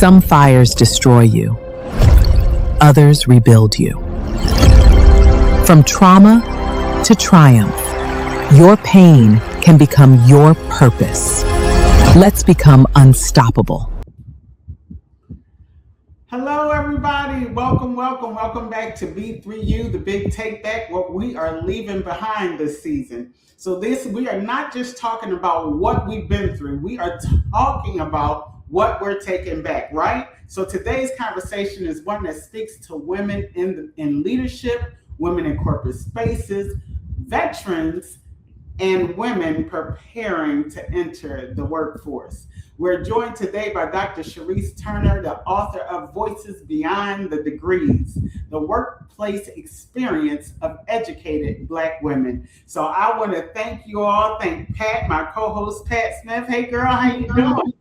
Some fires destroy you, others rebuild you. From trauma to triumph, your pain can become your purpose. Let's become unstoppable. Hello, everybody. Welcome back to B3U, the Big Take Back, what we are leaving behind this season. So we are not just talking about what we've been through. We are talking about what we're taking back, right? So today's conversation is one that speaks to women in leadership, women in corporate spaces, veterans, and women preparing to enter the workforce. We're joined today by Dr. Cherise Turner, the author of Voices Beyond the Degrees, the workplace experience of educated Black women. So I want to thank you all. Thank Pat, my co-host, Pat Smith. Hey girl, how you doing?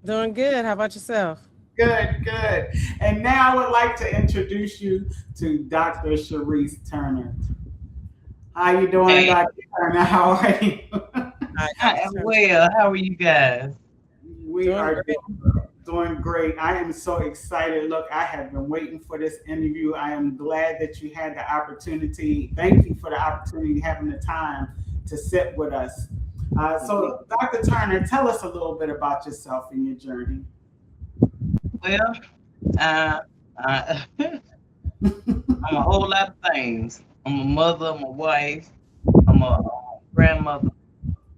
Doing good. How about yourself? Good. And now I would like to introduce you to Dr. Cherise Turner. How you doing, Hey. Dr. Turner? How are you? I am well. How are you guys? We are doing great. I am so excited. Look, I have been waiting for this interview. I am glad that you had the opportunity. Thank you for the opportunity, having the time to sit with us. So, Dr. Turner, tell us a little bit about yourself and your journey. Well, I'm a whole lot of things. I'm a mother, I'm a wife, I'm a grandmother.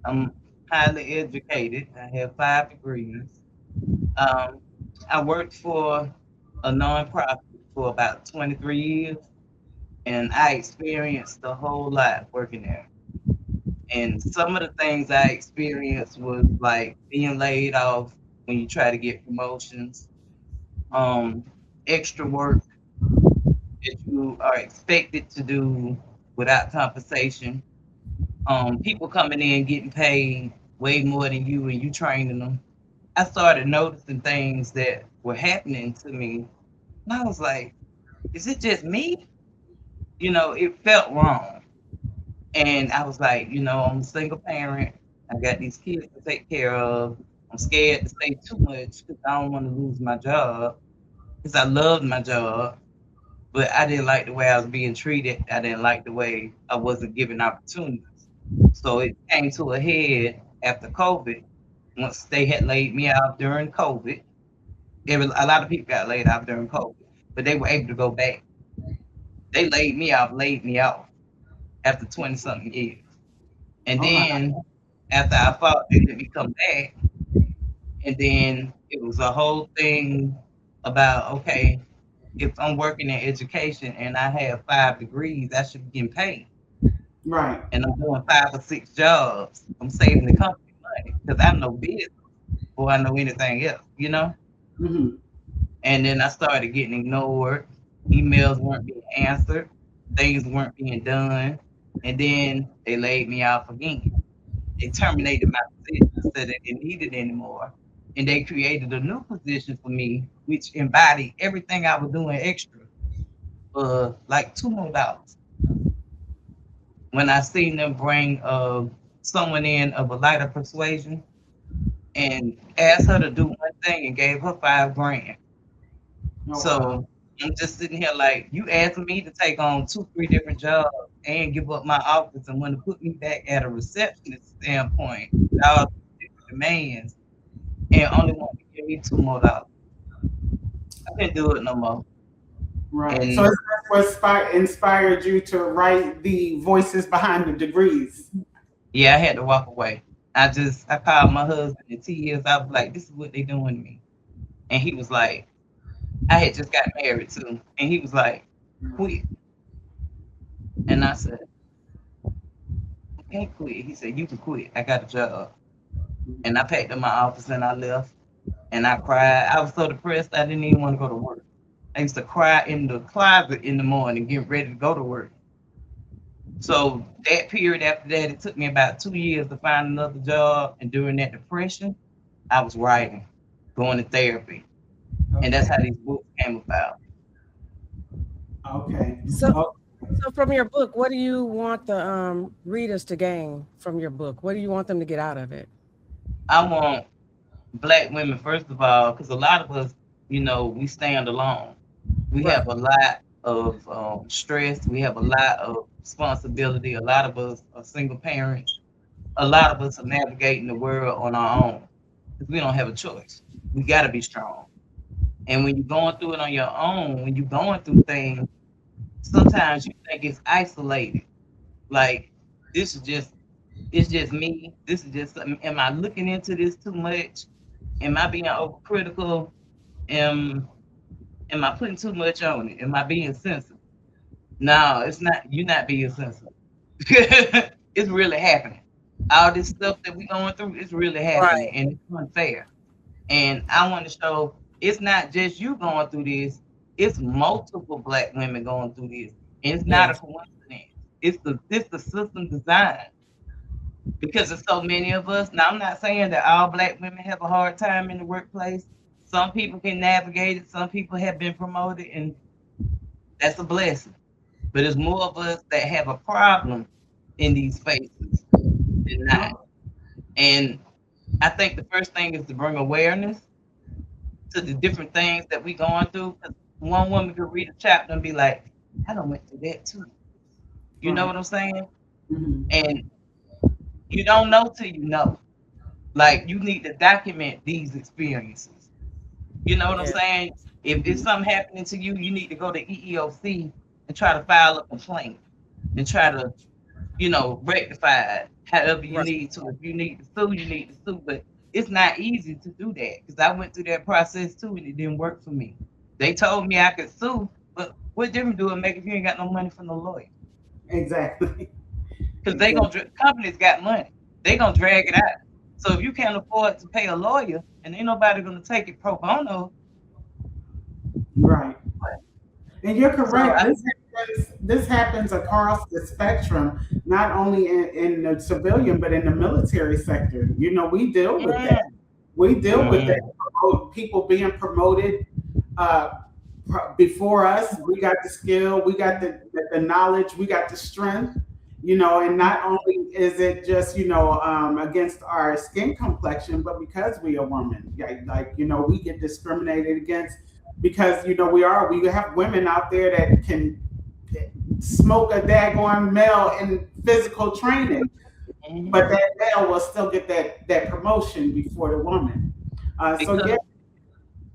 I'm highly educated. I have 5 degrees. I worked for a nonprofit for about 23 years, and I experienced a whole lot working there. And some of the things I experienced was like being laid off when you try to get promotions, extra work that you are expected to do without compensation, people coming in getting paid way more than you and you training them. I started noticing things that were happening to me, and I was like, is it just me? It felt wrong. And I was like, I'm a single parent. I got these kids to take care of. I'm scared to say too much because I don't want to lose my job because I loved my job, but I didn't like the way I was being treated. I didn't like the way I wasn't given opportunities. So it came to a head after COVID. Once they had laid me off during COVID, a lot of people got laid off during COVID, but they were able to go back. They laid me off after 20 something years. And then after I fought, they let me come back. And then it was a whole thing about, okay, if I'm working in education and I have 5 degrees, I should be getting paid. Right. And I'm doing 5 or 6 jobs. I'm saving the company money because I know business before I know anything else, Mm-hmm. And then I started getting ignored. Emails weren't being answered. Things weren't being done. And then they laid me off again. They terminated my position, said they didn't need it anymore. And they created a new position for me, which embodied everything I was doing extra for like $2 more. When I seen them bring someone in of a lighter persuasion and asked her to do one thing and gave her $5,000. So I'm just sitting here like, you asked me to take on 2, 3 different jobs and give up my office and want to put me back at a receptionist standpoint with all the demands and only want to give me $2 more. I can't do it no more. Right. And So it's what inspired you to write the Voices Behind the Degrees. yeah, I had to walk away. I called my husband in tears. I was like, this is what they doing to me. And he was like, I had just got married too. And he was like, quit. And I said, I can't quit. He said, you can quit. I got a job. And I packed up my office and I left. And I cried. I was so depressed, I didn't even want to go to work. I used to cry in the closet in the morning, getting ready to go to work. So that period after that, it took me about 2 years to find another job. And during that depression, I was writing, going to therapy. And that's how these books came about. Okay. So from your book, what do you want the readers to gain from your book? What do you want them to get out of it? I want Black women, first of all, because a lot of us, we stand alone. We Right. have a lot of stress. We have a lot of responsibility. A lot of us are single parents. A lot of us are navigating the world on our own because we don't have a choice. We got to be strong. And when you're going through it on your own, when you're going through things, sometimes you think it's isolated. Like this is just it's just me. This is just am I looking into this too much? Am I being overcritical? Am I putting too much on it? Am I being sensitive? No, it's not. You're not being sensitive. It's really happening. All this stuff that we're going through is really happening, Right. and it's unfair. And I want to show it's not just you going through this; it's multiple Black women going through this, and it's not a Yes. coincidence. It's the system design because there's so many of us. Now, I'm not saying that all Black women have a hard time in the workplace. Some people can navigate it. Some people have been promoted, and that's a blessing. But there's more of us that have a problem in these spaces than not. And I think the first thing is to bring awareness to the different things that we going through. 'Cause one woman could read a chapter and be like, I done went through that too. You know Right. what I'm saying? Mhm. And you don't know till you know. Like you need to document these experiences. You know what I'm Yeah. saying? If something happening to you, you need to go to EEOC and try to file a complaint and try to rectify it however you Right. need to. If you need to sue, you need to sue. But it's not easy to do that because I went through that process too and it didn't work for me. They told me I could sue, but what difference do it make if you ain't got no money from the lawyer? Exactly. Because Exactly. companies got money. They gonna drag it out. So if you can't afford to pay a lawyer and ain't nobody gonna take it pro bono, Right. And you're so correct. This happens across the spectrum, not only in the civilian, but in the military sector. We deal with that. We deal with that. mm, People being promoted before us. We got the skill, we got the knowledge, we got the strength. And not only is it just against our skin complexion, but because we are women, we get discriminated against because we have women out there that can smoke a daggone male in physical training, but mm, that male will still get that promotion before the woman. So because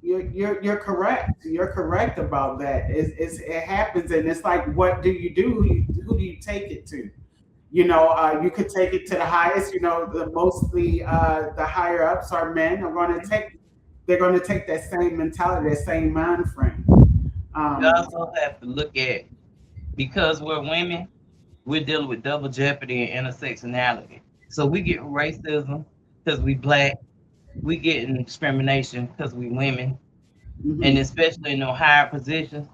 yeah, you're correct. You're correct about that. It happens, and it's like, what do you do? Who do you take it to? You could take it to the highest. The higher ups are men. They're going to take that same mentality, that same mind frame. we Um, also have to look at because we're women, we're dealing with double jeopardy and intersectionality. So we get racism because we Black, we getting discrimination because we women, and mhm. especially in those higher positions.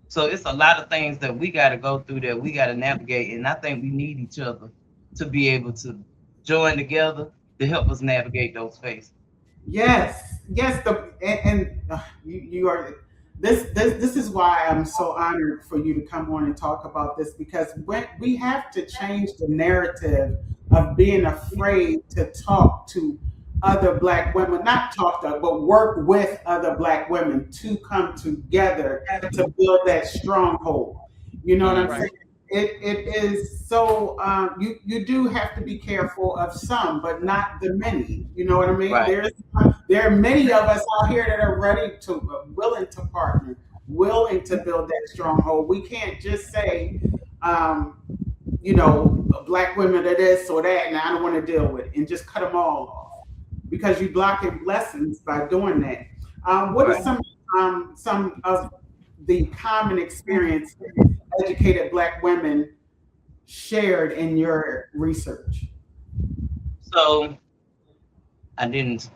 So it's a lot of things that we got to go through that we got to navigate, and I think we need each other to be able to join together to help us navigate those spaces. Yes, yes. You are. This is why I'm so honored for you to come on and talk about this, because when we have to change the narrative of being afraid to talk to other Black women, not talk to, but work with other Black women to come together to build that stronghold. You know what I'm Mhm. saying? It is so you do have to be careful of some, but not the many. You know what I mean? Right, There are many of us out here that are ready to, willing to partner, willing to build that stronghold. We can't just say, Black women are this or that, and I don't want to deal with it, and just cut them all off because you blocking blessings by doing that. What are right. some of the common experience educated Black women shared in your research? So I didn't.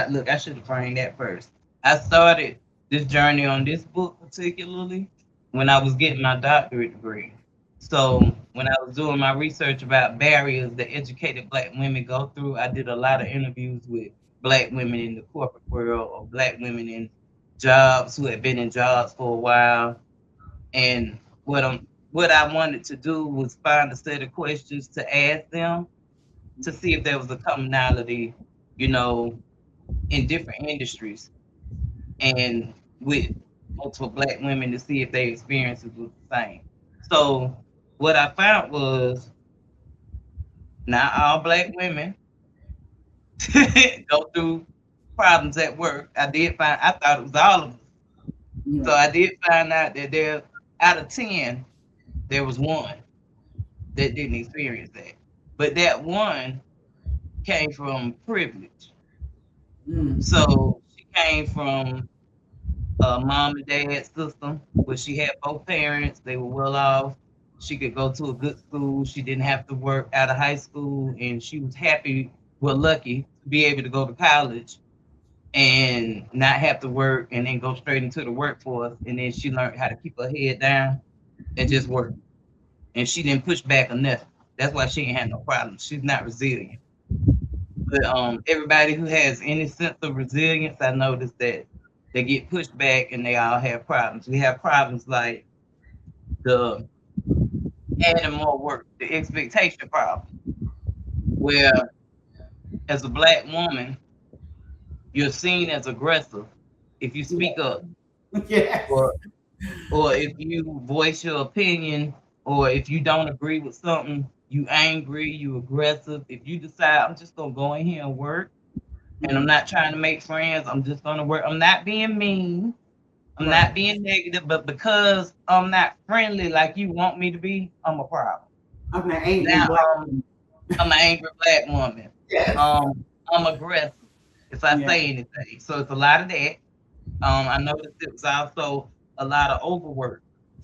Look, I should have framed that first. I started this journey on this book particularly when I was getting my doctorate degree. So when I was doing my research about barriers that educated Black women go through, I did a lot of interviews with Black women in the corporate world or Black women in jobs who had been in jobs for a while. And what I wanted to do was find a set of questions to ask them to see if there was a commonality, you know, in different industries. and with multiple Black women to see if their experiences was the same. So what I found was not all Black women go through problems at work. I thought it was all of us. So Yeah. I did find out that there, out of 10, there was one that didn't experience that. But that one came from privilege. Mm. So she came from a mom and dad system where she had both parents. They were well off. She could go to a good school. She didn't have to work out of high school, and she was happy, well, lucky to be able to go to college and not have to work and then go straight into the workforce. And then she learned how to keep her head down and just work. And she didn't push back or nothing. That's why she ain't had no problems. She's not resilient. But everybody who has any sense of resilience, I noticed that they get pushed back and they all have problems. We have problems like the adding more work, the expectation problem, where as a Black woman, you're seen as aggressive if you speak up, Yes. or if you voice your opinion, or if you don't agree with something, you angry, you aggressive. If you decide I'm just gonna go in here and work and I'm not trying to make friends, I'm just gonna work. I'm not being mean, I'm Right. not being negative, but because I'm not friendly like you want me to be, I'm a problem. I'm an angry Now Black. I'm an angry Black woman. Yes. I'm aggressive if I Yeah. say anything. So it's a lot of that. I noticed it was also a lot of overwork.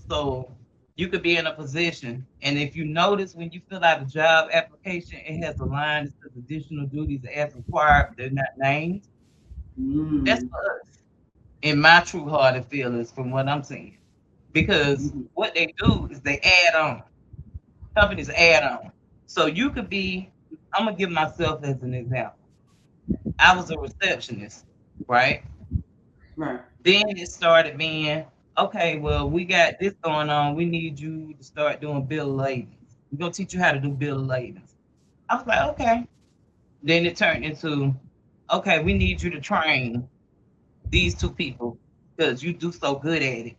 So you could be in a position, and if you notice when you fill out a job application, it has a line that says additional duties as required, but they're not named. That's Mm. for us. In my true hearted feelings, from what I'm seeing, because Mhm. what they do is they add on. Companies add on. So you could be. I'm gonna give myself as an example. I was a receptionist, right? Right. Then it started being, okay, well, we got this going on. We need you to start doing bill of ladings. We're gonna teach you how to do bill of ladings. I was like, okay. Then it turned into, okay, we need you to train these two people because you do so good at it.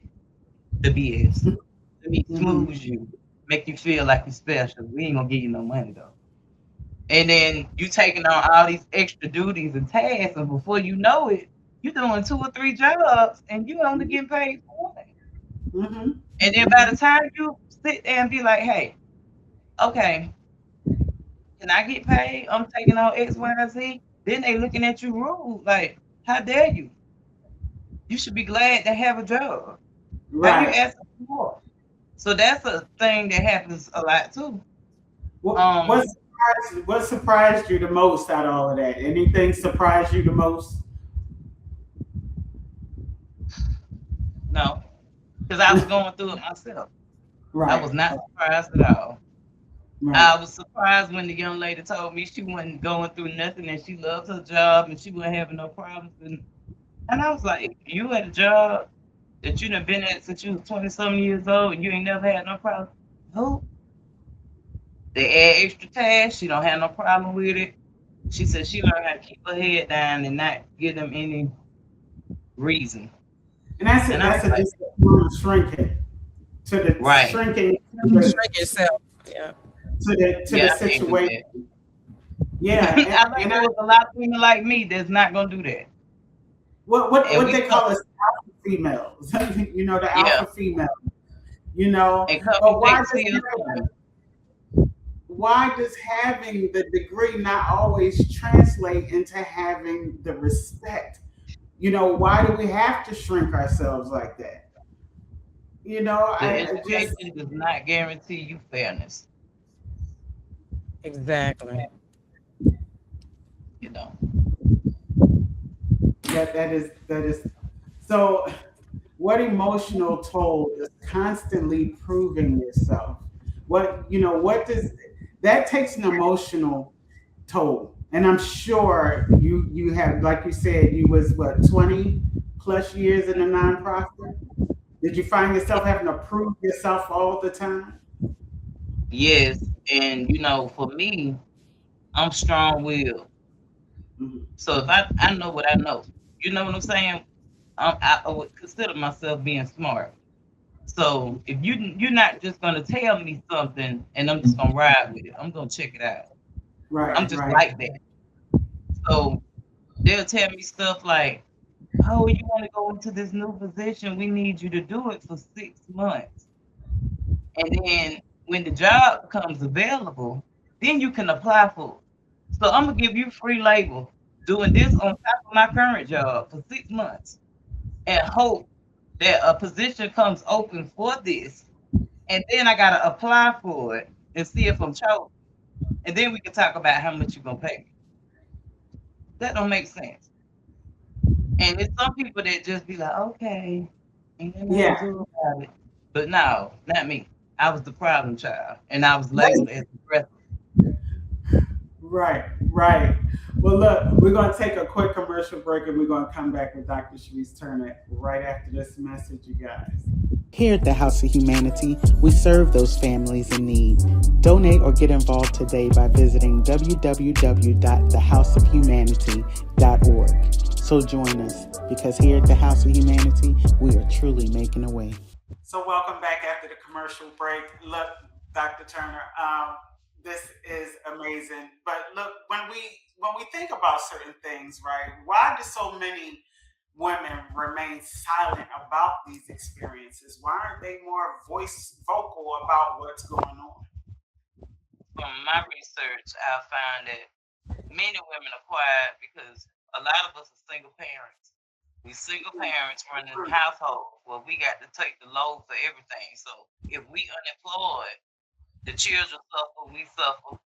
The BS. Let me Mm-hmm. smooth you, make you feel like you're special. We ain't gonna give you no money though. And then you taking on all these extra duties and tasks, and before you know it, you're doing 2 or 3 jobs and you only getting paid for one. Mm-hmm. And then by the time you sit there and be like, hey, okay, can I get paid? I'm taking on X, Y, and Z. Then they looking at you rude, like, how dare you? You should be glad to have a job. How you Right. asking for more? So that's a thing that happens a lot too. What Um, what surprised you the most out of all of that? Anything surprised you the most? no, because I was going through it myself. I Right. was not surprised at all. Right. I was surprised when the young lady told me she wasn't going through nothing and she loves her job and she wasn't having no problems. And I was like, you had a job that you done been at since you was 20 something years old and you ain't never had no problem. No, they add extra tasks. She don't have no problem with it. She said she learned how to keep her head down and not give them any reason. And that's And it. I was That's a like, just a form of shrinking to the right. shrinking to the Shrink yourself. Yeah. to the Yeah, I can't do situation. that. Yeah. I think And there was a lot of women like me that's not gonna do that. And what we they come, call us alpha females. The yeah, alpha female. and come But take serious women. why does having the degree not always translate into having the respect? Why do we have to shrink ourselves like that? The I just education does not guarantee you fairness, Exactly. you know. that is so. What emotional toll is constantly proving yourself? What does that takes an emotional toll? And I'm sure you have, like you said, you was what 20 plus years in a nonprofit. Did you find yourself having to prove yourself all the time? Yes, and for me, I'm strong willed. Mhm. So if I know what I know, you know what I'm saying? I would consider myself being smart. So if you're not just gonna tell me something and I'm just gonna ride with it, I'm gonna check it out. I'm Right, just right. like that. So they'll tell me stuff like, "Oh, you want to go into this new position? We need you to do it for 6 months, and then when the job becomes available, then you can apply for it. So I'm gonna give you free labor doing this on top of my current job for 6 months, and hope that a position comes open for this, and then I gotta apply for it and see if I'm chosen, and then we can talk about how much you're gonna pay me." That don't make sense. And it's some people that just be like, okay, ain't nothing I can Yeah. do about it. But no, not me. I was the problem child, and I was labeled as aggressive. Right, right. Well, look, we're going to take a quick commercial break and we're going to come back with Dr. Cherise Turner right after this message, you guys. Here at the House of Humanity, we serve those families in need. Donate or get involved today by visiting www.thehouseofhumanity.org. So join us, because here at the House of Humanity, we are truly making a way. So welcome back after the commercial break. Look, Dr. Turner, this is amazing. But look, when we think about certain things, right? Why do so many women remain silent about these experiences? Why aren't they more vocal about what's going on? From my research, I found that many women are quiet because a lot of us are single parents. We single parents running households. Well, we got to take the load for everything. So if we unemployed, the children suffer, we suffer.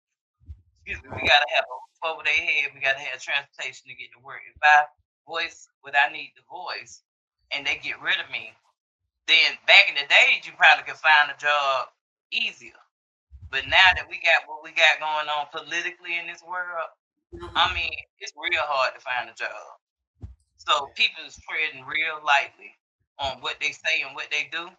Excuse me, we gotta have a roof over their head. We gotta have transportation to get to work. If I voice what I need to voice, and they get rid of me, then back in the days you probably could find a job easier. But now that we got what we got going on politically in this world, I mean, it's real hard to find a job. So people is treading real lightly on what they say and what they do,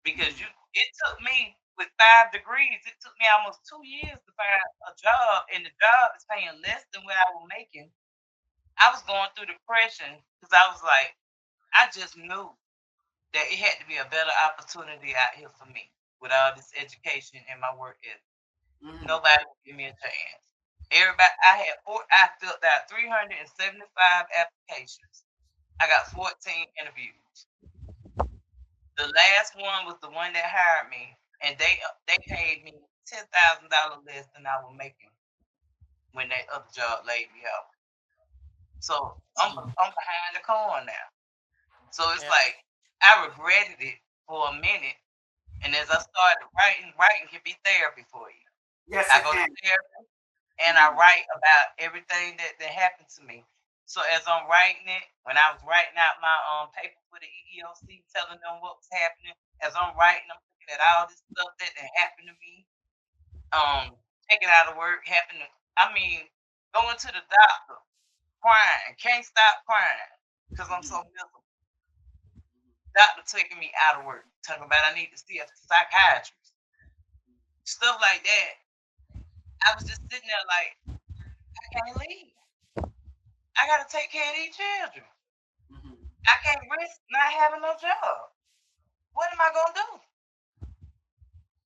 because it took me with 5 degrees, it took me almost 2 years to find a job, and the job is paying less than what I was making. I was going through depression because I was like, I just knew that it had to be a better opportunity out here for me with all this education and my work ethic. Nobody would give me a chance. Everybody, I filled out 375 applications. I got 14 interviews. The last one was the one that hired me, and they paid me $10,000 less than I was making when that other job laid me off. So I'm behind the corn now. So it's like I regretted it for a minute, and as I started writing can be therapy for you. Yes, I it go to can. therapy and I write about everything that happened to me. So as I'm writing it, when I was writing out my paper for the EEOC, telling them what was happening, as I'm writing, I'm looking at all this stuff that happened to me. Taking out of work, happened. I mean, going to the doctor, crying, can't stop crying because I'm so miserable. Doctor taking me out of work, talking about I need to see a psychiatrist, stuff like that. I was just sitting there like, I can't leave. I gotta take care of these children. I can't risk not having no job. What am I gonna do?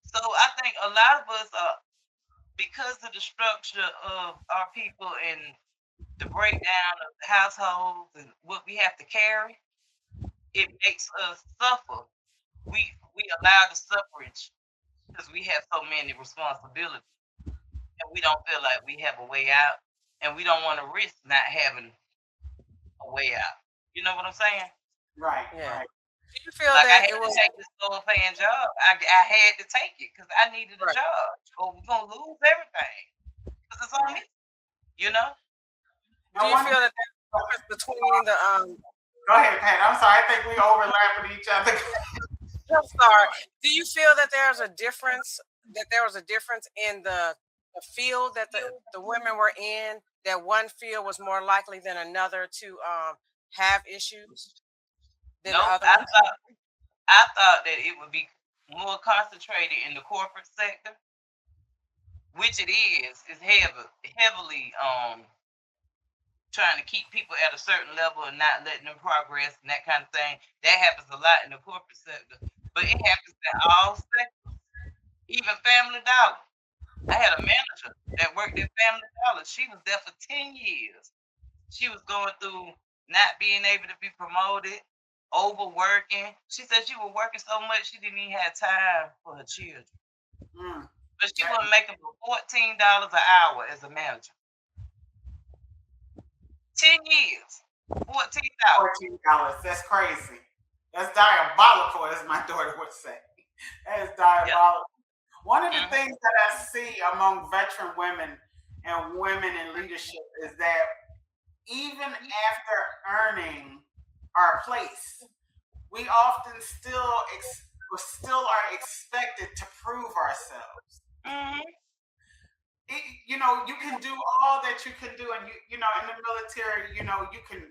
So I think a lot of us are, because of the structure of our people and the breakdown of the households and what we have to carry, it makes us suffer. We allow the suffrage because we have so many responsibilities and we don't feel like we have a way out, and we don't want to risk not having a way out. You know what I'm saying? Right, Yeah. right. Do you feel Like I that had it to was take this lower paying job. I had to take it because I needed a right? job, or we're gonna lose everything because it's on me. You know? Do I you wonder. feel that there's a difference between the Go ahead, Pat. I'm sorry. I think we overlapping each other. I'm sorry. Do you feel that there's a difference? That there was a difference in the field that the women were in. That one field was more likely than another to have issues than the Nope. other I one. thought that it would be more concentrated in the corporate sector, which it is. It's heavily trying to keep people at a certain level and not letting them progress and that kind of thing. That happens a lot in the corporate sector, but it happens in all sectors, even Family Dollar. I had a manager that worked at Family Dollar. She was there for 10 years. She was going through not being able to be promoted, overworking. She said she was working so much she didn't even have time for her children. But she was making $14 an hour as a manager. 10 years. $14. $14. That's crazy. That's diabolical, as my daughter would say. That is diabolical. Yep. One of the things that I see among veteran women and women in leadership is that even after earning our place, we often still are expected to prove ourselves. You know, you can do all that you can do, and you know, in the military, you know, you can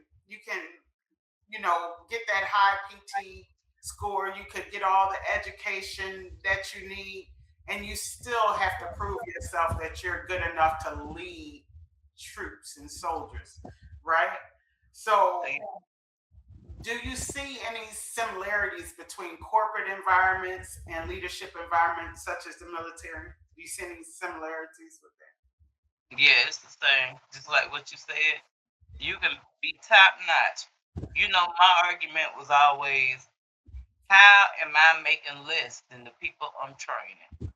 you know, get that high PT score, you could get all the education that you need, and you still have to prove yourself that you're good enough to lead troops and soldiers, right? So do you see any similarities between corporate environments and leadership environments such as the military? Do you see any similarities with that? Yeah, it's the same. Just like what you said, you can be top notch. You know, my argument was always, how am I making less than the people I'm training?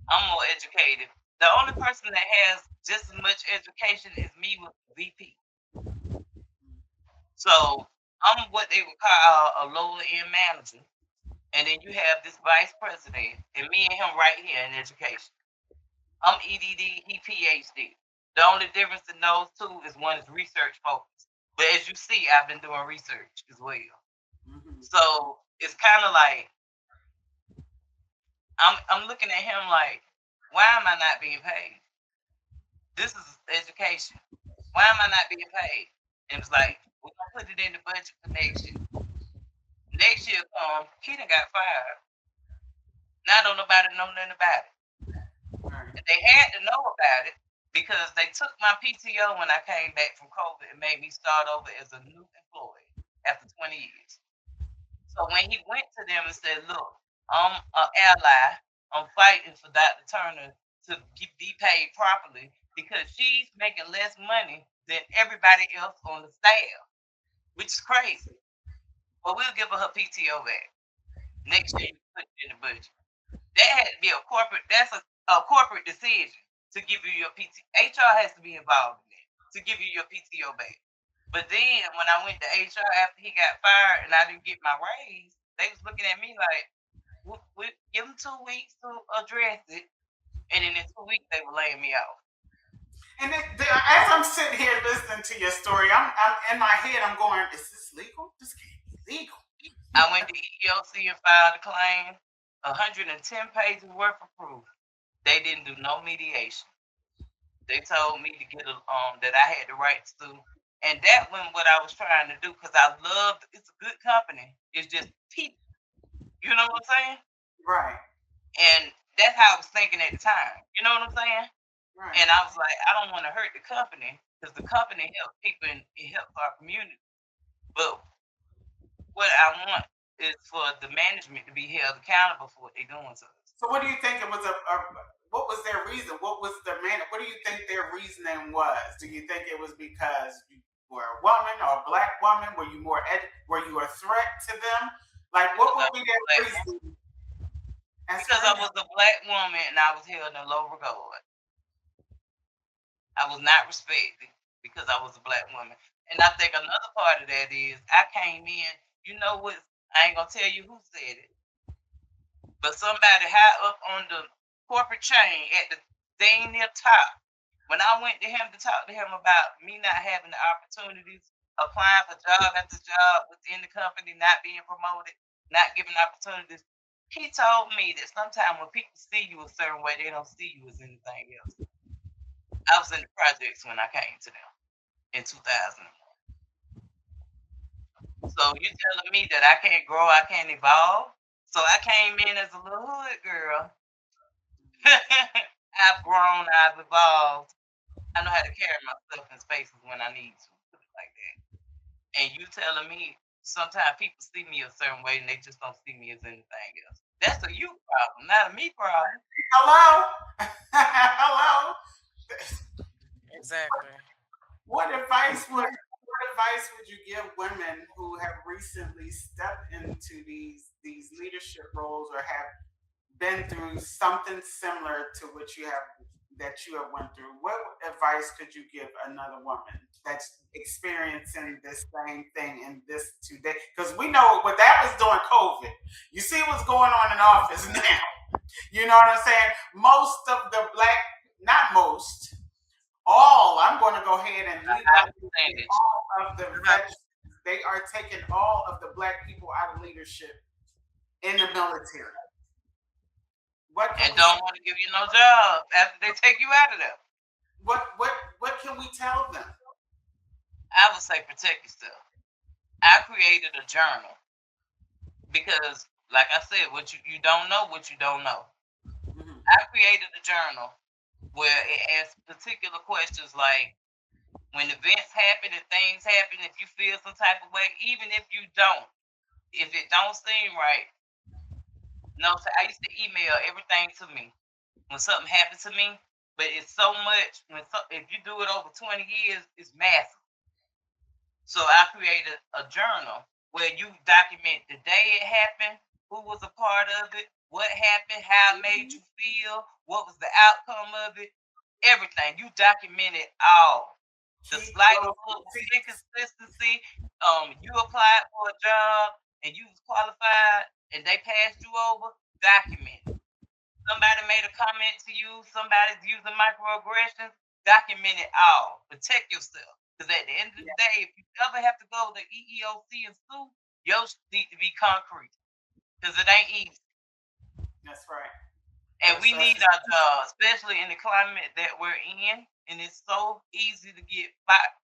I'm more educated. The only person that has just as much education as me was the VP. So I'm what they would call a lower end manager. And then you have this vice president, and me and him right here in education. I'm EDD, he PhD. The only difference in those two is one is research focused. But as you see, I've been doing research as well. So it's kind of like I'm looking at him like, why am I not being paid? This is education. Why am I not being paid? And it's like, we're gonna put it in the budget for next year. Next year comes, he done got fired. Now don't nobody know nothing about it. And they had to know about it because they took my PTO when I came back from COVID and made me start over as a new employee after 20 years. So when he went to them and said, look, I'm an ally. I'm fighting for Dr. Turner to be paid properly because she's making less money than everybody else on the staff, which is crazy. But we'll give her PTO back. Next year, you put it in the budget. That had to be a corporate, that's a corporate decision to give you your PTO. HR has to be involved in it to give you your PTO back. But then when I went to HR after he got fired and I didn't get my raise, they was looking at me like, we give them 2 weeks to address it. And then in 2 weeks, they were laying me off. And as I'm sitting here listening to your story, I'm in my head, I'm going, is this legal? This can't be legal. I went to EEOC and filed a claim, 110 pages worth of proof. They didn't do no mediation. They told me to get that I had the rights to. And that wasn't what I was trying to do because I loved, it's a good company. It's just people. You know what I'm saying? Right. And that's how I was thinking at the time. You know what I'm saying? Right. And I was like, I don't want to hurt the company because the company helps people and it helps our community. But what I want is for the management to be held accountable for what they're doing to us. So what do you think it was what was their reason? What was what do you think their reasoning was? Do you think it was because you were a woman or a black woman? Were you were you a threat to them? Like what would be their reason? Because I was a black woman and I was held in low regard. I was not respected because I was a black woman. And I think another part of that is I came in, you know what, I ain't gonna tell you who said it, but somebody high up on the corporate chain at the thing near top, when I went to him to talk to him about me not having the opportunities, applying for job after job within the company, not being promoted, not given opportunities, he told me that sometimes when people see you a certain way, they don't see you as anything else. I was in the projects when I came to them in 2001. So you're telling me that I can't grow, I can't evolve? So I came in as a little hood girl. I've grown, I've evolved. I know how to carry myself in spaces when I need to, put it like that. And you telling me sometimes people see me a certain way and they just don't see me as anything else. That's a you problem, not a me problem. Hello? Hello? Exactly. What advice would you give women who have recently stepped into these leadership roles or have been through something similar to what you have went through? What advice could you give another woman that's experiencing this same thing in this today? Because we know what that was during COVID. You see what's going on in office now. You know what I'm saying? Most of the black, not most, all. I'm going to go ahead and leave out all of the veterans. They are taking all of the black people out of leadership in the military. And don't want to give you no job after they take you out of there. What can we tell them? I would say protect yourself. I created a journal because, like I said, what you don't know, what you don't know. Mhm. I created a journal where it asks particular questions like when events happen and things happen, if you feel some type of way, even if you don't, if it don't seem right. No, so I used to email everything to me when something happened to me, but it's so much if you do it over 20 years, it's massive. So I created a journal where you document the day it happened, who was a part of it, what happened, how it made you feel, what was the outcome of it, everything. You document it all. The slightest little inconsistency, you applied for a job and you was qualified and they passed you over, document it. Somebody made a comment to you, somebody's using microaggressions, document it all. Protect yourself. Because at the end of the day, if you ever have to go to EEOC and sue, yours need to be concrete. Because it ain't easy. That's right. And we need our job, especially in the climate that we're in. And it's so easy to get fired.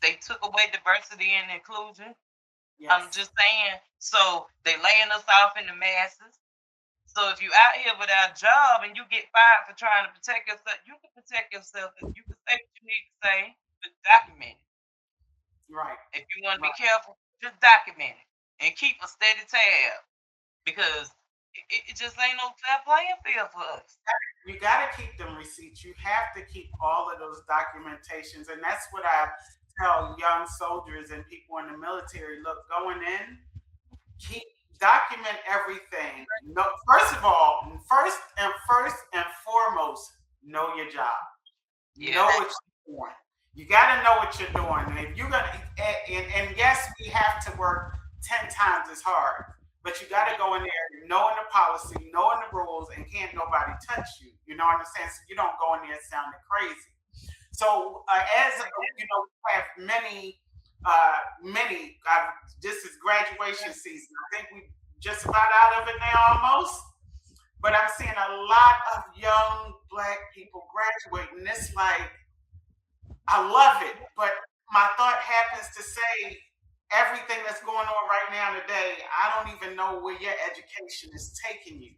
They took away diversity and inclusion. Yes. I'm just saying. So they laying us off in the masses. So if you out here without a job and you get fired for trying to protect yourself, you can protect yourself and you can say what you need to say, but document it. Right. If you want to be careful, just document it and keep a steady tab because it just ain't no fair playing field for us. You got to keep them receipts. You have to keep all of those documentations, and that's what I tell young soldiers and people in the military. Look, going in, document everything. No, first and foremost, know your job. Know what you're doing. You got to know what you're doing. And if you're gonna, and yes, we have to work 10 times as hard, but you got to go in there knowing the policy, knowing the rules, and can't nobody touch you. You know what I'm saying? So you don't go in there sounding crazy. So as you know, we have many. This is graduation season. I think we just about out of it now, almost. But I'm seeing a lot of young black people graduating. It's like I love it, but my thought happens to say everything that's going on right now today. I don't even know where your education is taking you.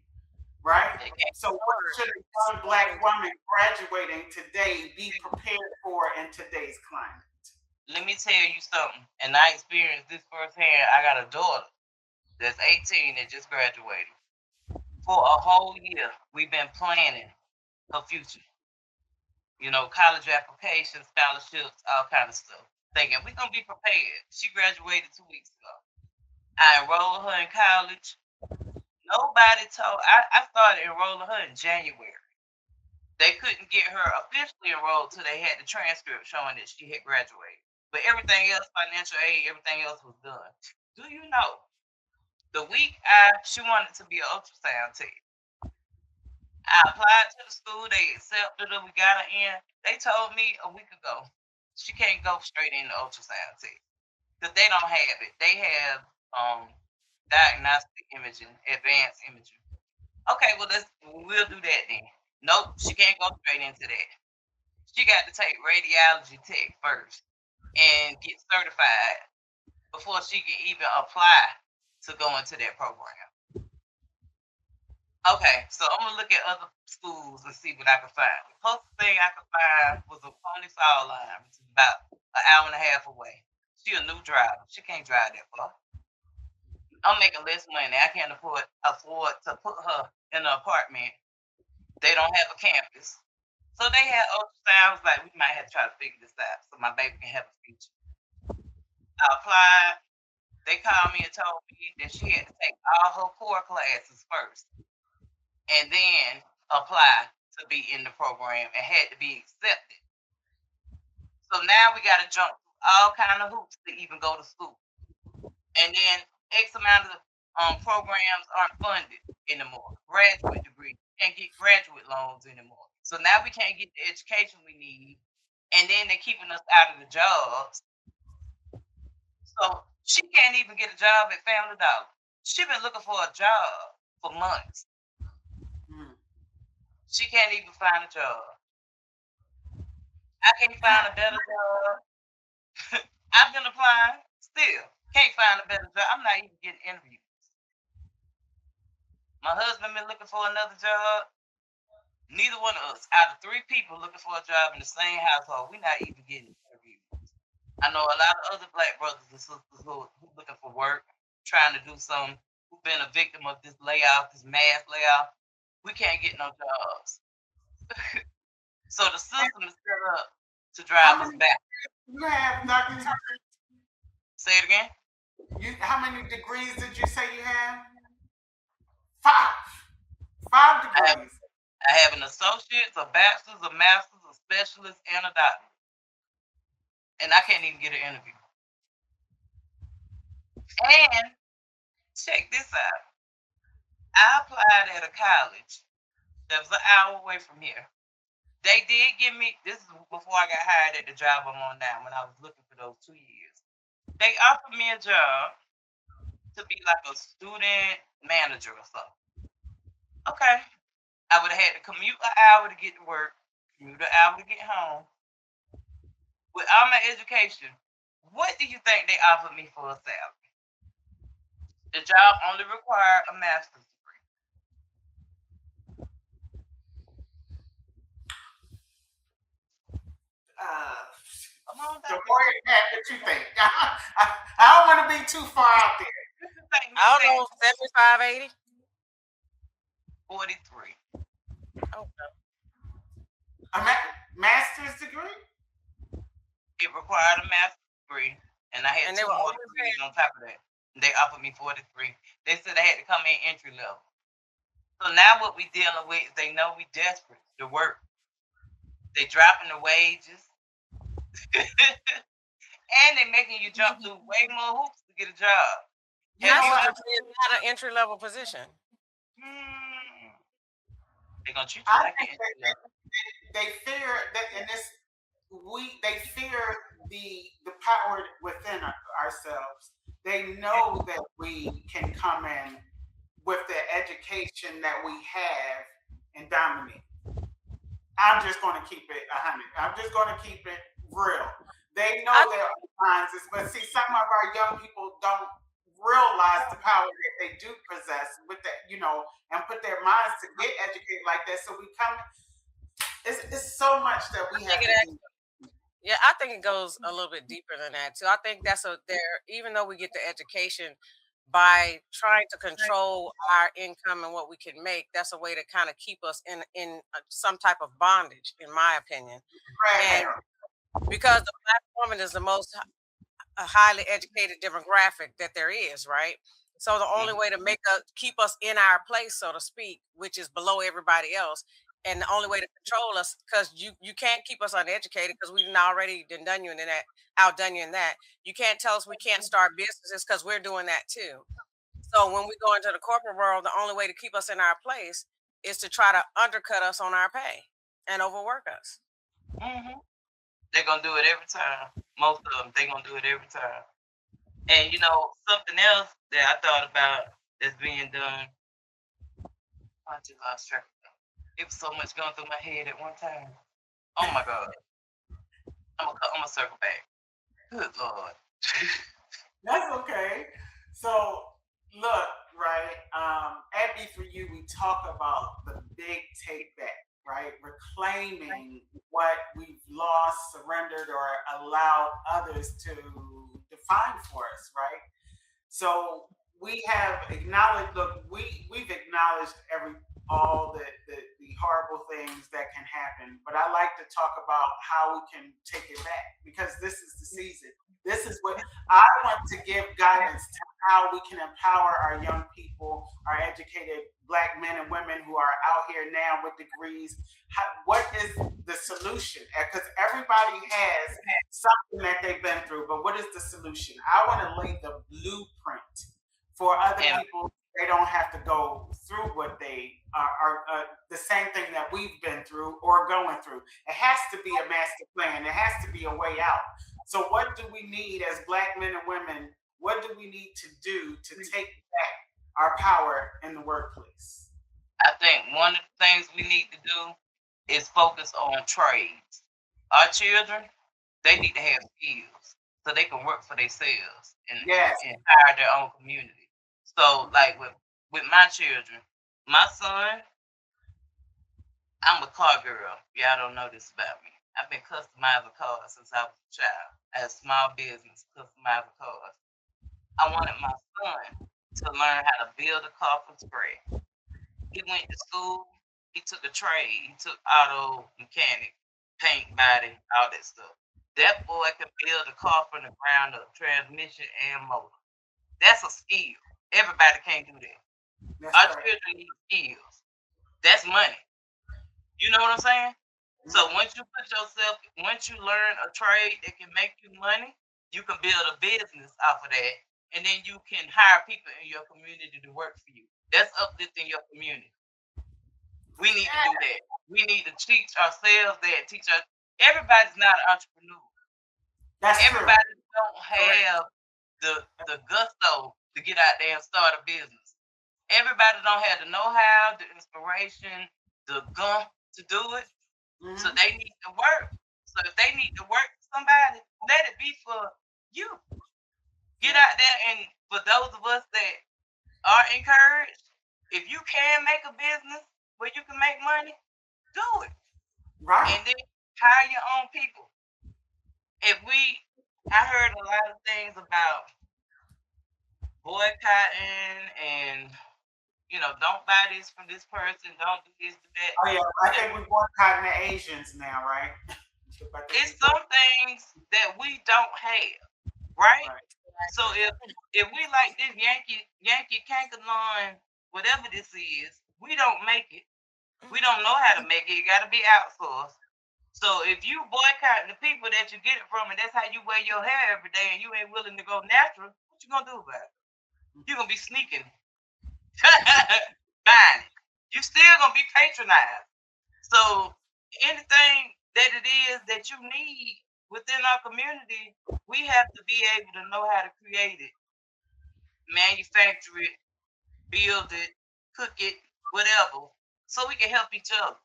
Right? So what should a young black woman graduating today be prepared for in today's climate? Let me tell you something, and I experienced this firsthand. I got a daughter that's 18 that just graduated. For a whole year, we've been planning her future. You know, college applications, scholarships, all kind of stuff. Thinking we're gonna be prepared. She graduated 2 weeks ago. I enrolled her in college. Nobody told. I started enrolling her in January. They couldn't get her officially enrolled till they had the transcript showing that she had graduated. But everything else, financial aid, everything else was done. Do you know? The week she wanted to be an ultrasound tech. I applied to the school, they accepted her, we got her in. They told me a week ago she can't go straight into ultrasound tech because they don't have it. They have diagnostic imaging, advanced imaging. Okay, well we'll do that then. Nope, she can't go straight into that. She got to take radiology tech first and get certified before she can even apply to go into that program. Okay, so I'm gonna look at other schools and see what I can find. The closest thing I could find was a Pony Fall line, which is about an hour and a half away. She a new driver. She can't drive that far. I'm making less money. I can't afford to put her in an apartment. They don't have a campus. So they had ultrasounds like we might have to try to figure this out so my baby can have a future. I applied. They called me and told me that she had to take all her core classes first and then apply to be in the program and had to be accepted. So now we got to jump through all kind of hoops to even go to school. And then X amount of programs aren't funded anymore. Graduate degrees, can't get graduate loans anymore. So now we can't get the education we need. And then they're keeping us out of the jobs. So she can't even get a job at Family Dollar. She been looking for a job for months. She can't even find a job. I can't find a better job. I've been applying, still can't find a better job. I'm not even getting interviews. My husband been looking for another job. Neither one of us, out of 3 people looking for a job in the same household, we're not even getting interviews. I know a lot of other Black brothers and sisters who looking for work, trying to do something, who've been a victim of this layoff, this mass layoff. We can't get no jobs. So the system is set up to drive us back. You have, Dr. Say it again. How many degrees did you say you have? 5 degrees. I have an associate's, a bachelor's, a master's, a specialist, and a doctor. And I can't even get an interview. And check this out. I applied at a college that was an hour away from here. They did give me, this is before I got hired at the job I'm on now, when I was looking for those 2 years. They offered me a job to be like a student manager or something. Okay. I would have had to commute an hour to get to work, commute an hour to get home. With all my education, what do you think they offered me for a salary? The job only required a master's degree. The more that you think. I don't want to be too far out there. I don't know, 75, 80? 43. Okay. A master's degree? It required a master's degree, and I had 2 more degrees on top of that. They offered me 43. They said I had to come in entry level. So now what we dealing with is they know we desperate to work. They dropping the wages. And they making you jump through way more hoops to get a job. It's not an entry level position. They're gonna treat you like an entry level. They fear that, and they fear the power within ourselves. They know that we can come in with the education that we have and dominate. I'm just going to keep it 100. I'm just going to keep it real. They know their minds, but see, some of our young people don't realize the power that they do possess with that, and put their minds to get educated like that. So we come. It's so much that we have to do. Yeah, I think it goes a little bit deeper than that too. I think that's even though we get the education, by trying to control our income and what we can make, that's a way to kind of keep us in some type of bondage, in my opinion. Right. And because the Black woman is the most highly educated demographic that there is, right? So the only way to keep us in our place, so to speak, which is below everybody else, and the only way to control us, because you can't keep us uneducated, because we've already outdone you in that. You can't tell us we can't start businesses, because we're doing that too. So when we go into the corporate world, the only way to keep us in our place is to try to undercut us on our pay and overwork us. Mm-hmm. They're gonna do it every time. Most of them, they're gonna do it every time. And something else that I thought about that's being done. I just lost track. It was so much going through my head at one time. Oh my God. I'm gonna circle back. Good Lord. That's okay. So look, right? At B3U, we talk about the big take back, right? Reclaiming what we've lost, surrendered, or allowed others to define for us, right? So we have acknowledged. Look, we've acknowledged all the horrible things that can happen. But I like to talk about how we can take it back, because this is the season. This is what I want to give guidance to, how we can empower our young people, our educated Black men and women who are out here now with degrees. What is the solution? Because everybody has something that they've been through, but what is the solution? I want to lay the blueprint for other people. They don't have to go through what they are the same thing that we've been through or going through. It has to be a master plan. It has to be a way out. So what do we need as Black men and women? What do we need to do to take back our power in the workplace? I think one of the things we need to do is focus on trades. Our children, they need to have skills so they can work for themselves and hire their own community. So, like with my children, my son, I'm a car girl. Y'all don't know this about me. I've been customizing cars since I was a child. I had a small business customizing cars. I wanted my son to learn how to build a car from scratch. He went to school. He took a trade. He took auto mechanic, paint, body, all that stuff. That boy can build a car from the ground up, transmission and motor. That's a skill. Everybody can't do that. Our children need skills. That's money. You know what I'm saying? So once you learn a trade that can make you money, you can build a business off of that, and then you can hire people in your community to work for you. That's uplifting your community. We need to do that. We need to teach ourselves that. Everybody's not an entrepreneur. Everybody don't have the gusto to get out there and start a business. Everybody don't have the know-how, the inspiration, the gun to do it. So they need to work. So if they need to work for somebody, let it be for you. Get out there, and for those of us that are encouraged, if you can make a business where you can make money, do it. Right. And then hire your own people. I heard a lot of things about boycotting and, don't buy this from this person, don't do this, do that. Oh yeah, I think we're boycotting the Asians now, right? It's some things that we don't have, right? So if we like this Yankee Kankalon, whatever this is, we don't make it. We don't know how to make it. It got to be outsourced. So if you boycott the people that you get it from, and that's how you wear your hair every day, and you ain't willing to go natural, what you gonna do about it? You're gonna be sneaking, buying it. You still gonna be patronized. So anything that it is that you need within our community, we have to be able to know how to create it, manufacture it, build it, cook it, whatever, so we can help each other.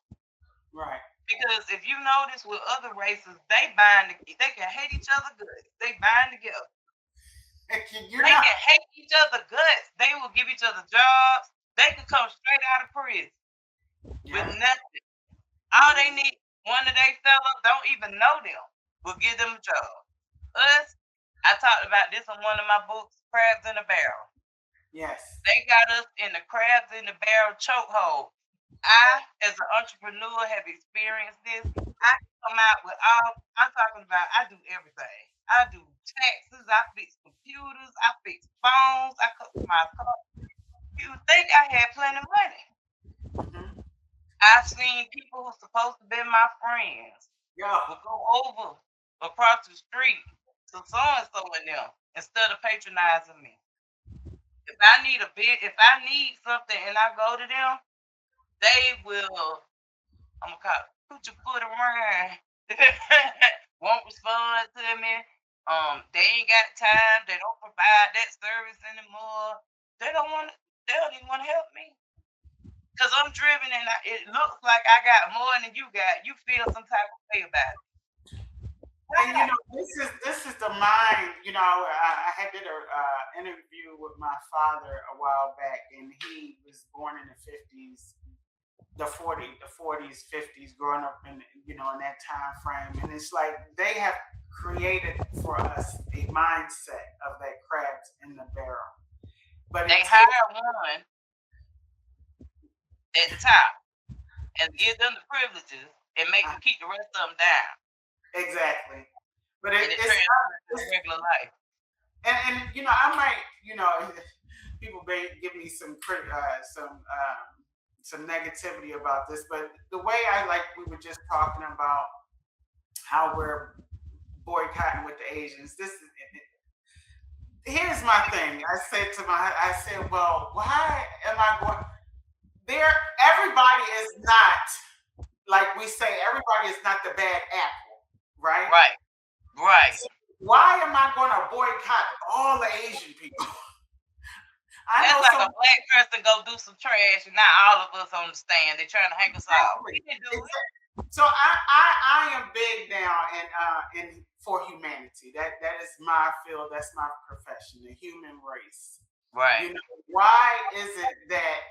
Right. Because if you notice with other races, they can hate each other good. They bind together. They can hate each other guts. They will give each other jobs. They could come straight out of prison with nothing. All they need, one of they fellas don't even know them, will give them a job. Us, I talked about this in one of my books, Crabs in a Barrel. Yes. They got us in the crabs in the barrel chokehold. I, as an entrepreneur, have experienced this. I come out with I'm talking about, I do everything. I do taxes, I fix computers, I fix phones, I customize cars. You think I had plenty of money. I've seen people who's supposed to be my friends will go over across the street to so-and-so in them instead of patronizing me. If I need something and I go to them, they will, put your foot around, won't respond to me. They ain't got time. They don't provide that service anymore. They don't even want to help me. Because I'm driven and it looks like I got more than you got. You feel some type of way about it. And this is the mind. I had did a interview with my father a while back, and he was born in the 50s, the 40s, 50s, growing up in that time frame. And it's like they have created for us a mindset of that crabs in the barrel. But they hire one at the top and give them the privileges and make them keep the rest of them down. Exactly. But it's regular life. And I might, people may give me some negativity about this, but the way we were just talking about how we're boycotting with the Asians. Here's my thing. I said, well, why am I going there? Everybody is not, like we say, everybody is not the bad apple, right? Right. So why am I going to boycott all the Asian people? That's like a black person go do some trash, and not all of us understand. They're trying to hang us out. We can do it. So I am big now in for humanity. That is my field. That's my profession, the human race. Right. Why is it that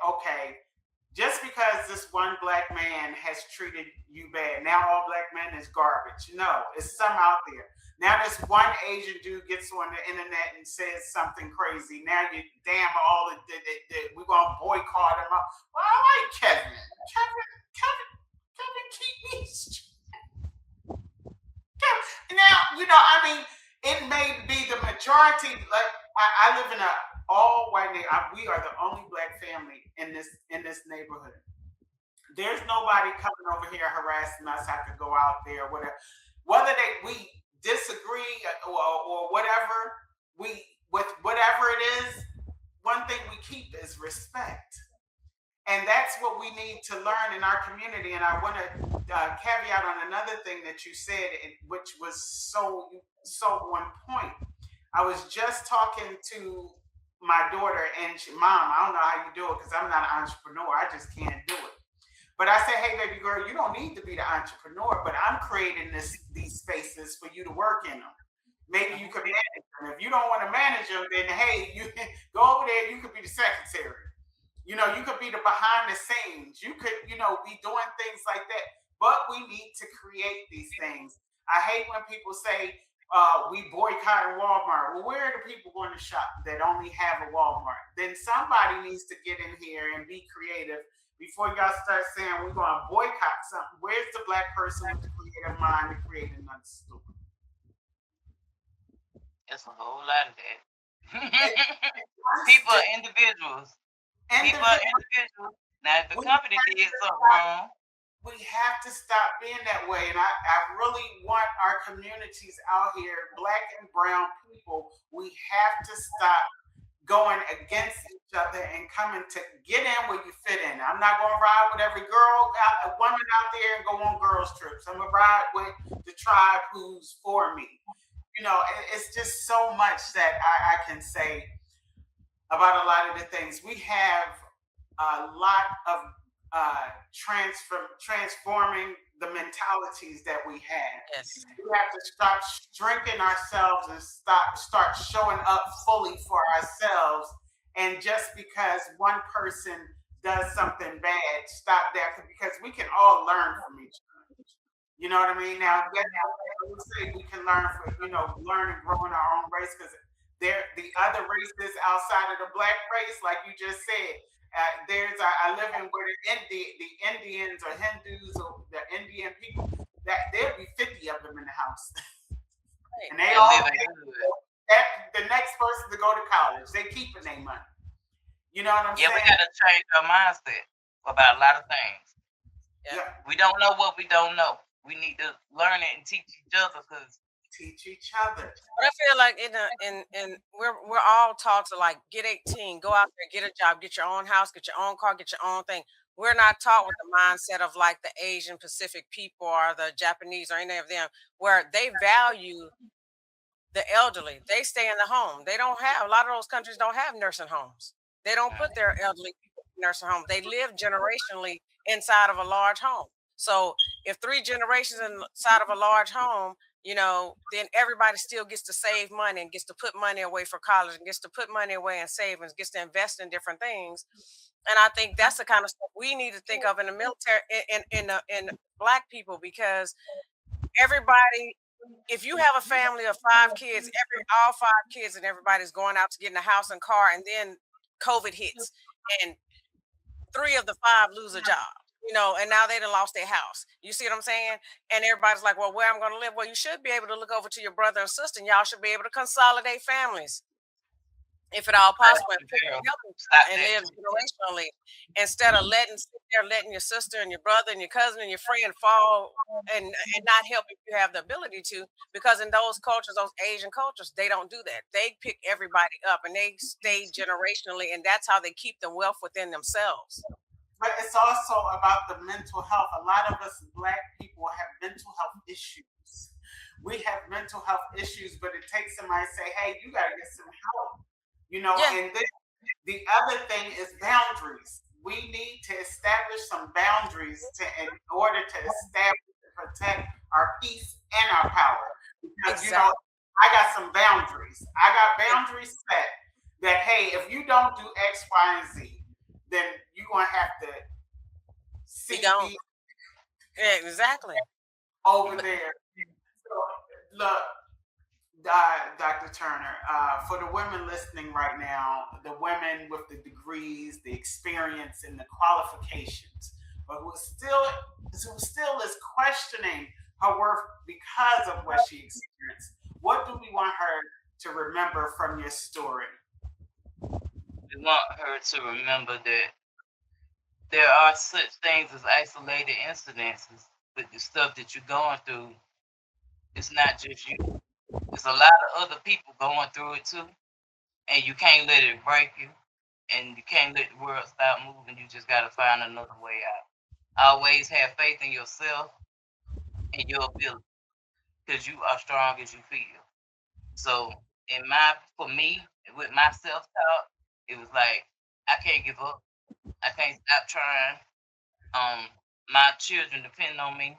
just because this one black man has treated you bad, now all black men is garbage? No, it's some out there. Now this one Asian dude gets on the internet and says something crazy. Now you damn all we're gonna boycott him. Well, I like Kevin. Kevin, keep me straight. Now, it may be the majority. Like I live in an all white neighborhood. We are the only black family in this neighborhood. There's nobody coming over here harassing us. I could go out there, whatever. Whether we disagree or whatever, with whatever it is, one thing we keep is respect. And that's what we need to learn in our community. And I want to caveat on another thing that you said, which was so on point. I was just talking to my daughter, and Mom, I don't know how you do it because I'm not an entrepreneur. I just can't do it. But I said, hey, baby girl, you don't need to be the entrepreneur, but I'm creating these spaces for you to work in them. Maybe you could manage them. If you don't want to manage them, then hey, you can go over there. You could be the secretary. You could be the behind the scenes. You could, be doing things like that. But we need to create these things. I hate when people say we boycott Walmart. Well, where are the people going to shop that only have a Walmart? Then somebody needs to get in here and be creative before y'all start saying we're going to boycott something. Where's the black person with the creative mind to create another store? It's a whole lot of that. People are individuals. People are individuals. Now, if the company did something wrong, we have to stop being that way. And I really want our communities out here, black and brown people, we have to stop going against each other and coming to get in where you fit in. I'm not going to ride with every woman out there and go on girls' trips. I'm going to ride with the tribe who's for me. It's just so much that I can say about a lot of the things. We have a lot of transforming the mentalities that we have. Yes. We have to stop shrinking ourselves and start showing up fully for ourselves. And just because one person does something bad, stop that, because we can all learn from each other. You know what I mean? Now, I would say we can learn learn and grow in our own race, because the other races outside of the black race, like you just said, I live in where the Indians or Hindus or the Indian people, that there'll be 50 of them in the house. And they all the next person to go to college, they keeping their money. You know what I'm saying? Yeah, we got to change our mindset about a lot of things. Yeah. We don't know what we don't know. We need to learn it and teach each other, teach each other. But I feel like we're all taught to get 18, go out there, get a job, get your own house, get your own car, get your own thing. We're not taught with the mindset of the Asian Pacific people or the Japanese or any of them, where they value the elderly. They stay in the home. They don't have, a lot of those countries don't have nursing homes. They don't put their elderly people in nursing homes. They live generationally inside of a large home. So if 3 generations inside of a large home, then everybody still gets to save money and gets to put money away for college and gets to put money away in savings, gets to invest in different things. And I think that's the kind of stuff we need to think of in the military, in Black people, because everybody, if you have a family of 5 kids, all 5 kids and everybody's going out to get in a house and car, and then COVID hits, and 3 of the 5 lose a job, and now they done lost their house. You see what I'm saying? And everybody's like, well, where I'm going to live? Well, you should be able to look over to your brother and sister, and y'all should be able to consolidate families, if at all possible, and live generationally, instead of letting your sister and your brother and your cousin and your friend fall and not help if you have the ability to. Because in those cultures, those Asian cultures, they don't do that. They pick everybody up and they stay generationally, and that's how they keep the wealth within themselves. But it's also about the mental health. A lot of us Black people have mental health issues. We have mental health issues, but it takes somebody to say, hey, you got to get some help. And then the other thing is boundaries. We need to establish some boundaries in order to establish and protect our peace and our power. Because, Exactly. I got some boundaries. I got boundaries set that, hey, if you don't do X, Y, and Z, then you're going to have to see me exactly over there. So, look, Dr. Turner, for the women listening right now, the women with the degrees, the experience, and the qualifications, but who still is questioning her worth because of what she experienced. What do we want her to remember from your story? We want her to remember that there are such things as isolated incidences, but the stuff that you're going through, it's not just you. There's a lot of other people going through it too, and you can't let it break you, and you can't let the world stop moving. You just got to find another way out. Always have faith in yourself and your ability, because you are strong as you feel. So, for me, with my self-talk, it was like, I can't give up. I can't stop trying. My children depend on me,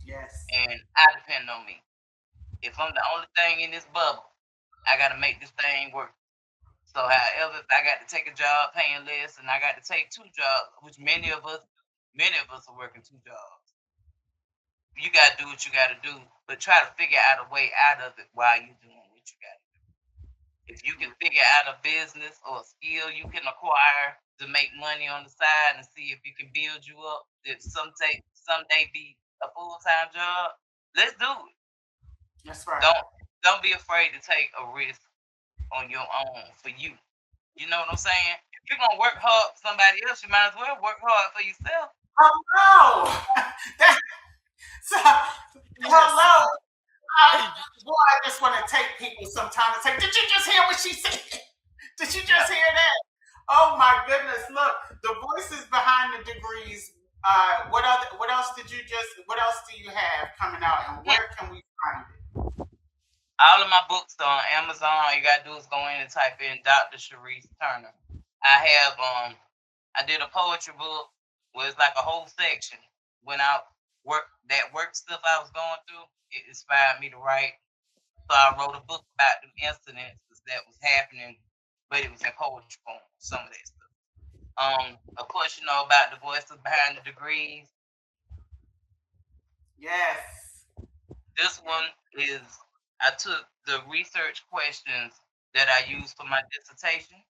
Yes. and I depend on me. If I'm the only thing in this bubble, I got to make this thing work. So, however, if I got to take a job paying less, and I got to take 2 jobs, which many of us are working 2 jobs. You got to do what you got to do, but try to figure out a way out of it while you're doing what you got to do. If you can figure out a business or a skill you can acquire to make money on the side and see if it can build you up, that someday be a full-time job, let's do it. That's right. Don't be afraid to take a risk on your own for you. You know what I'm saying? If you're gonna work hard for somebody else, you might as well work hard for yourself. Hello. Hello. I just want to take people some time to say, did you just hear what she said? Did you just hear that? Oh my goodness! Look, the voices behind the degrees. What else do you have coming out, and where can we find it? All of my books are on Amazon. All you gotta do is go in and type in Dr. Cherise Turner. I did a poetry book where it's like a whole section. When work stuff I was going through, it inspired me to write. So I wrote a book about the incidences that was happening, but it was in poetry form, some of that stuff. Of course, about the voices behind the degrees. Yes. This one is, I took the research questions that I used for my dissertation,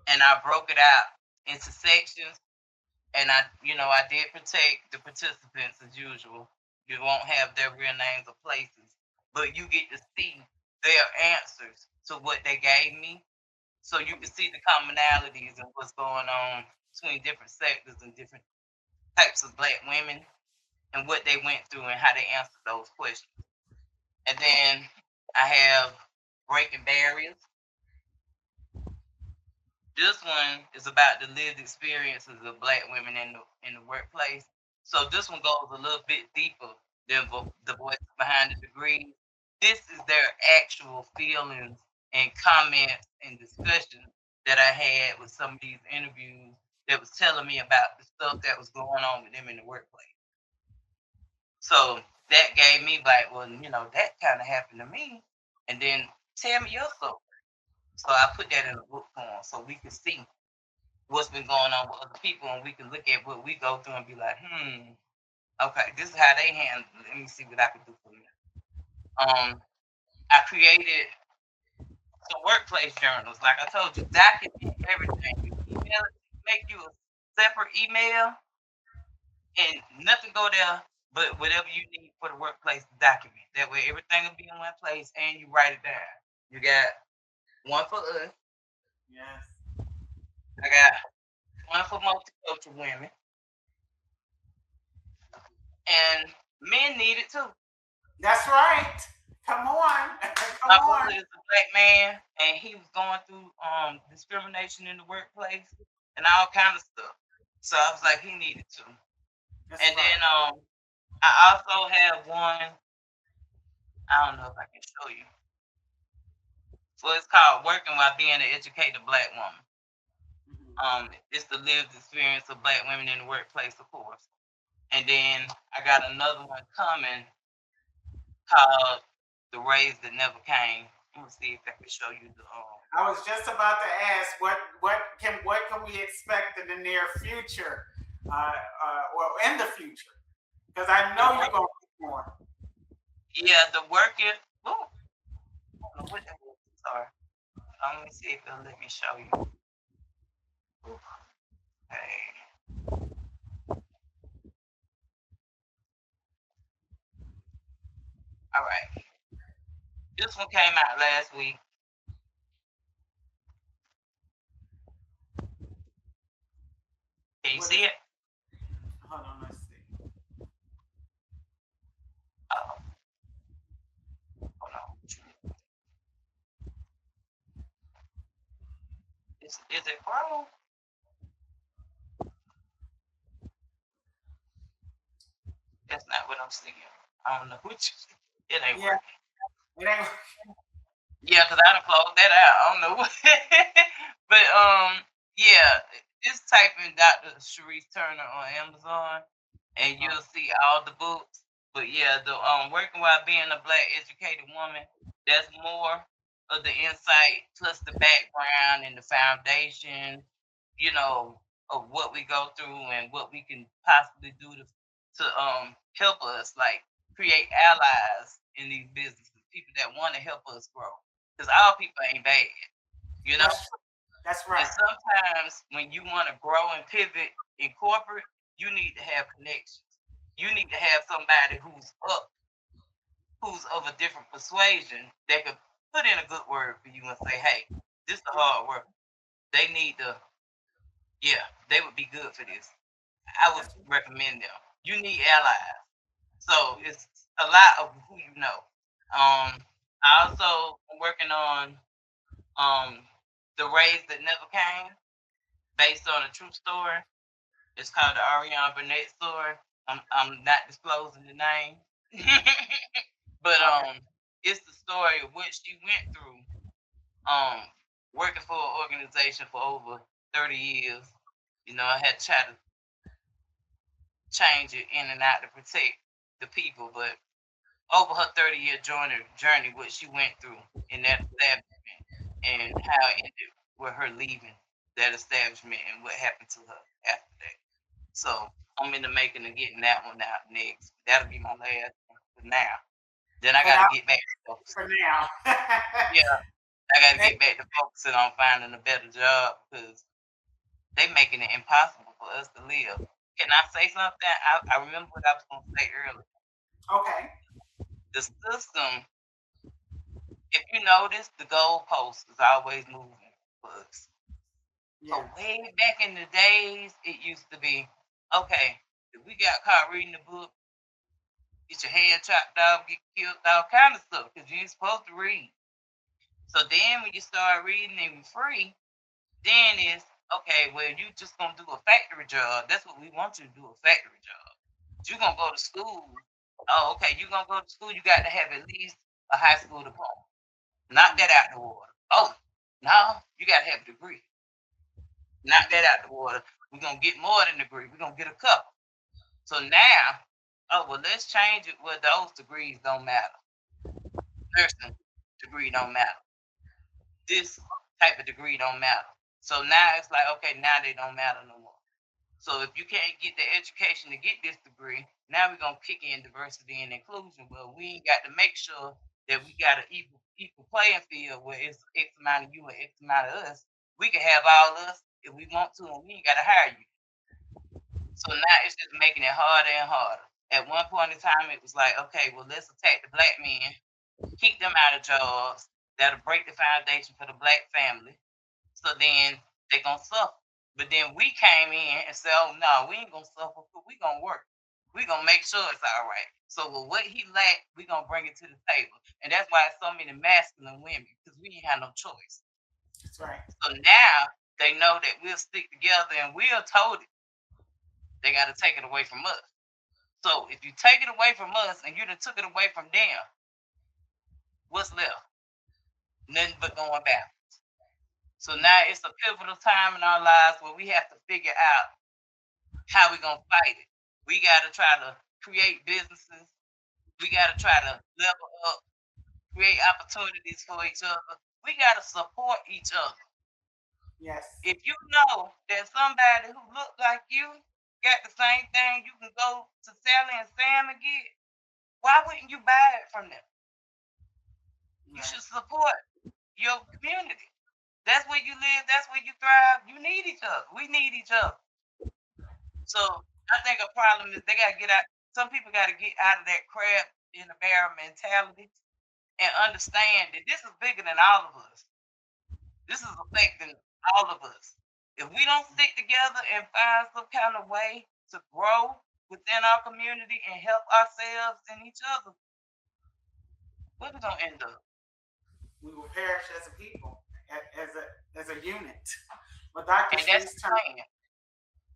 and I broke it out into sections. And I did protect the participants as usual. You won't have their real names or places, but you get to see their answers to what they gave me. So you can see the commonalities and what's going on between different sectors and different types of Black women and what they went through and how they answered those questions. And then I have breaking barriers. This one is about the lived experiences of Black women in the workplace. So this one goes a little bit deeper than the voices behind the degree. This is their actual feelings and comments and discussions that I had with some of these interviews that was telling me about the stuff that was going on with them in the workplace. So that gave me like, well, that kind of happened to me. And then tell me your story. So I put that in a book form so we can see what's been going on with other people, and we can look at what we go through and be like, okay, this is how they handle it. Let me see what I can do for me. I created some workplace journals. Like I told you, document everything. You email it, make you a separate email, and nothing go there but whatever you need for the workplace to document. That way everything will be in one place and you write it down. You got one for us. Yes. I got one for multicultural women. And men need it too. That's right. Come on. Come My on. brother is a black man and he was going through discrimination in the workplace and all kind of stuff. So I was like, he needed to. That's And right. then I also have one. I don't know if I can show you. So it's called Working While Being an Educated Black Woman. It's the lived experience of black women in the workplace, of course. And then I got another one coming called The Rays That Never Came. Let me see if I can show you the I was just about to ask what can we expect in the near future, well, in the future, because I know you're gonna do more. Yeah, the working. Oh, I don't know what that was. Sorry. Let me see if it'll let me show you. Okay. All right. This one came out last week. Can you see it? Hold on, let's see. Oh. Hold on. Is it wrong? That's not what I'm seeing. I don't know which. It ain't working. It ain't. Yeah, because I done closed that out. I don't know what. But yeah, just type in Dr. Cherise Turner on Amazon and you'll see all the books. But yeah, the Working While Being a Black Educated Woman, that's more of the insight plus the background and the foundation, of what we go through and what we can possibly do to help us like create allies in these businesses, people that want to help us grow. Because all people ain't bad, you know. That's right. And sometimes when you want to grow and pivot in corporate, you need to have connections. You need to have somebody who's of a different persuasion that could put in a good word for you and say, hey, this is the hard work. They need to, they would be good for this. I would recommend them. You need allies. So it's a lot of who you know. I also am working on The Rays That Never Came, based on a true story. It's called the Ariana Burnett story. I'm not disclosing the name. But it's the story of what she went through working for an organization for over 30 years. I had to try to change it in and out to protect the people, but over her 30-year journey, what she went through in that establishment and how it ended with her leaving that establishment and what happened to her after that. So I'm in the making of getting that one out next. That'll be my last one for now. Then I got to get back to focus. For now. Yeah, I got to get back to focusing on finding a better job because they making it impossible for us to live. Can I say something? I remember what I was going to say earlier. Okay. The system, if you notice, the goalpost is always moving for us. So way back in the days, it used to be, okay, if we got caught reading the book, get your hand chopped off, get killed, all kind of stuff, because you ain't supposed to read. So then when you start reading and you're free, then it's, okay, well, you just going to do a factory job. That's what we want you to do, a factory job. You're going to go to school. Oh, okay, you're going to go to school, you got to have at least a high school diploma. Knock that out the water. Oh, no, you got to have a degree. Knock that out the water. We're going to get more than a degree. We're going to get a couple. So now Oh, well, let's change it. Well, those degrees don't matter. Nursing degree don't matter. This type of degree don't matter. So now it's like, okay, now they don't matter no more. So if you can't get the education to get this degree, now we're gonna kick in diversity and inclusion. But we ain't got to make sure that we got an equal playing field where it's X amount of you and X amount of us. We can have all us if we want to, and we ain't gotta hire you. So now it's just making it harder and harder. At one point in time, it was like, okay, well, let's attack the black men, keep them out of jobs. That'll break the foundation for the black family. So then they're gonna suffer. But then we came in and said, oh no, we ain't gonna suffer, but we gonna work. We gonna make sure it's all right. So with what he lacked, we gonna bring it to the table. And that's why it's so many masculine women, because we ain't have no choice. That's right. So now they know that we'll stick together, and we'll told it. They gotta take it away from us. So if you take it away from us and you done took it away from them, what's left? Nothing but going back. So now it's a pivotal time in our lives where we have to figure out how we're going to fight it. We got to try to create businesses. We got to try to level up, create opportunities for each other. We got to support each other. Yes. If you know that somebody who looks like you got the same thing you can go to Sally and Sam and get, why wouldn't you buy it from them? You should support your community. That's where you live. That's where you thrive. You need each other. We need each other. So I think a problem is they got to get out. Some people got to get out of that crab in the barrel mentality and understand that this is bigger than all of us. This is affecting all of us. If we don't stick together and find some kind of way to grow within our community and help ourselves and each other, what are we going to end up? We will perish as a people, as a unit. But Dr. And that's Cherise the plan.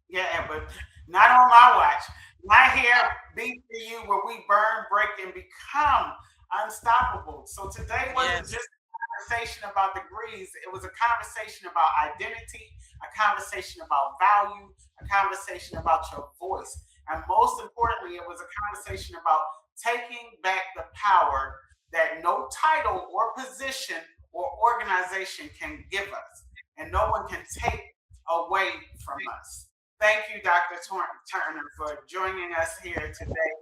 Yeah, but not on my watch. Not here, BCU, where we burn, break, and become unstoppable. So today wasn't just a conversation about degrees. It was a conversation about identity, a conversation about value, a conversation about your voice. And most importantly, it was a conversation about taking back the power that no title or position or organization can give us, and no one can take away from us. Thank you, Dr. Turner, for joining us here today,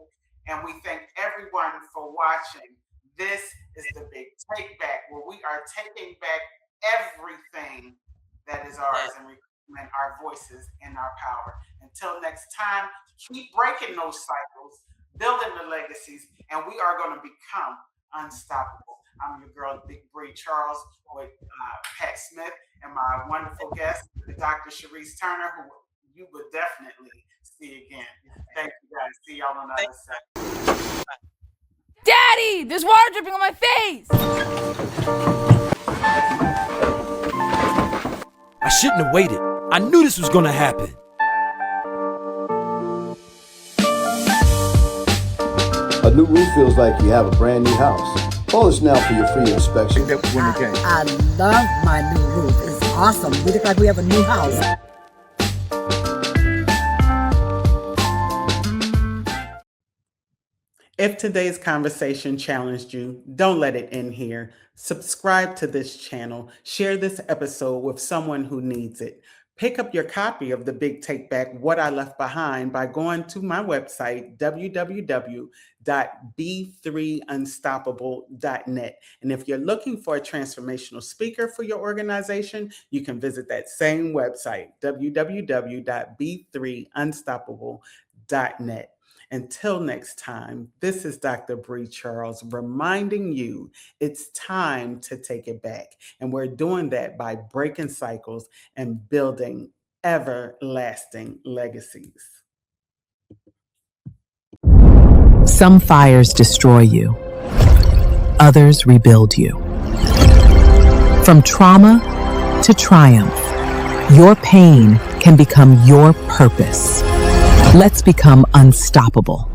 and we thank everyone for watching. This is the Big Take Back, where we are taking back everything that is ours and reclaiming our voices and our power. Until next time, keep breaking those cycles, building the legacies, and we are going to become unstoppable. I'm your girl, Big Bree Charles, with Pat Smith, and my wonderful guest, Dr. Cherise Turner, who you would definitely see again. Thank you guys. See y'all on the other side. Daddy, there's water dripping on my face. I shouldn't have waited. I knew this was gonna happen. A new roof feels like you have a brand new house. Call us now for your free inspection. I love my new roof. It's awesome. We look like we have a new house. If today's conversation challenged you, don't let it end here. Subscribe to this channel. Share this episode with someone who needs it. Pick up your copy of The Big Take Back, What I Left Behind, by going to my website, www.b3unstoppable.net. And if you're looking for a transformational speaker for your organization, you can visit that same website, www.b3unstoppable.net. Until next time, this is Dr. Bree Charles reminding you it's time to take it back. And we're doing that by breaking cycles and building everlasting legacies. Some fires destroy you. Others rebuild you. From trauma to triumph, your pain can become your purpose. Let's become unstoppable.